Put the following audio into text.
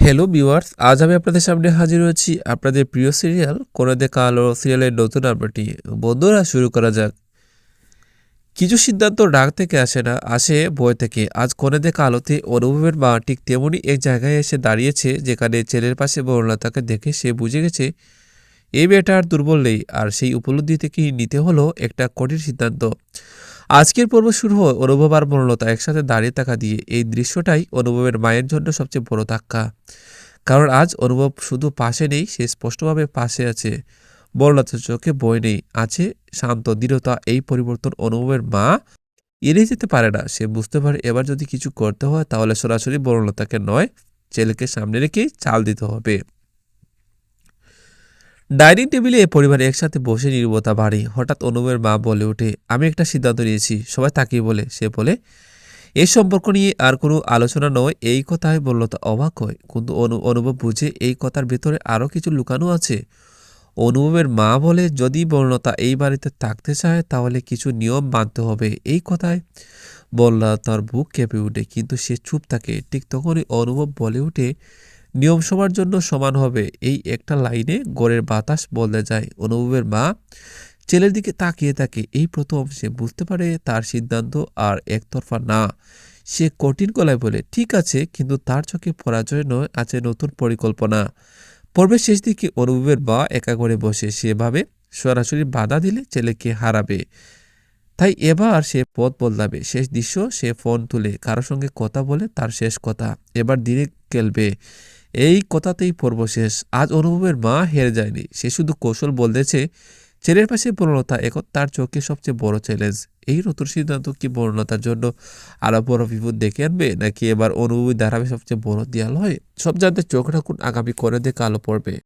Hello viewers, আজ আমি আপনাদের সামনে হাজির হয়েছি আপনাদের প্রিয় সিরিয়াল কোনে দেখা আলো সিরিয়ালের নতুন আপডেট নিয়ে। বন্ধুরা, শুরু করা যাক। কিছু সিদ্ধান্ত রাগ থেকে আসে না, আসে ভয় থেকে। আজ কোনে দেখা আলোতে অনুভবের মা ঠিক তেমনই এক জায়গায় এসে দাঁড়িয়েছে যেখানে ছেলের পাশে বরলতাকে দেখে সে বুঝে গেছে এই মেয়েটা আর দুর্বল নেই। আর সেই উপলব্ধি থেকেই নিতে হলো একটা কঠিন সিদ্ধান্ত। আজকের পর্ব শুরু হয় অনুভব আর বনলতা একসাথে দাঁড়িয়ে থাকা দিয়ে। এই দৃশ্যটাই অনুভবের মায়ের জন্য সবচেয়ে বড় ধাক্কা। কারণ আজ অনুভব শুধু পাশে নেই, সে স্পষ্টভাবে পাশে আছে। বনলতার চোখে ভয় নেই, আছে শান্ত দৃঢ়তা। এই পরিবর্তন অনুভবের মা এড়িয়ে যেতে পারে না। সে বুঝতে পারে এবার যদি কিছু করতে হয় তাহলে সরাসরি বনলতাকে নয়, ছেলেকে সামনে রেখেই চাল দিতে হবে। ডাইনিং টেবিলে পরিবার একসাথে বসে নীরবতা বাড়ে। হঠাৎ অনুভবের মা বলে ওঠে, আমি একটা সিদ্ধান্ত নিয়েছি। সবাই তাকিয়ে বলে। সে বলে, এই সম্পর্ক নিয়ে আর কোনো আলোচনা নয়। এই কথায় বনলতা অবাক হয়, কিন্তু অনুভব বুঝে এই কথার ভেতরে আরও কিছু লুকানো আছে। অনুভবের মা বলে, যদি বনলতা এই বাড়িতে থাকতে চায় তাহলে কিছু নিয়ম মানতে হবে। এই কথায় বনলতার বুক কেঁপে ওঠে, কিন্তু সে চুপ থাকে। ঠিক তখনই অনুভব বলে ওঠে, নিয়ম সবার জন্য সমান হবে। এই একটা লাইনে ঘরের বাতাস বদলে যায়। অনুভবের মা ছেলের দিকে তাকিয়ে থাকে। এই প্রথম সে বুঝতে পারে তার সিদ্ধান্ত আর একতরফা না। সে কঠিন গলায় বলে, ঠিক আছে, কিন্তু তার চোখে পরাজয় নয়, আছে নতুন পরিকল্পনা। পর্বের শেষ দিকে অনুভবের মা একা করে বসে। সে ভাবে সরাসরি বাধা দিলে ছেলেকে হারাবে, তাই এবার সে পথ বদলাবে। শেষ দৃশ্য, সে ফোন তুলে কারো সঙ্গে কথা বলে, তার শেষ কথা। এবার দিনে খেলবে, এই কথাতেই পর্ব শেষ। আজ অনুভবের মা হেরে যায়নি, সে শুধু কৌশল বলতেছে। ছেলের পাশে বনলতা এখন তার চোখে সবচেয়ে বড় চ্যালেঞ্জ। এই নতুন সিদ্ধান্ত কি বনলতার জন্য আরো বড় বিপদ ডেকে আনবে, নাকি এবার অনুভবী দাঁড়াবে সবচেয়ে বড় দেয়াল হয়? সব জানতে চোখ রাখুন আগামী করে দেখা আলো পড়বে।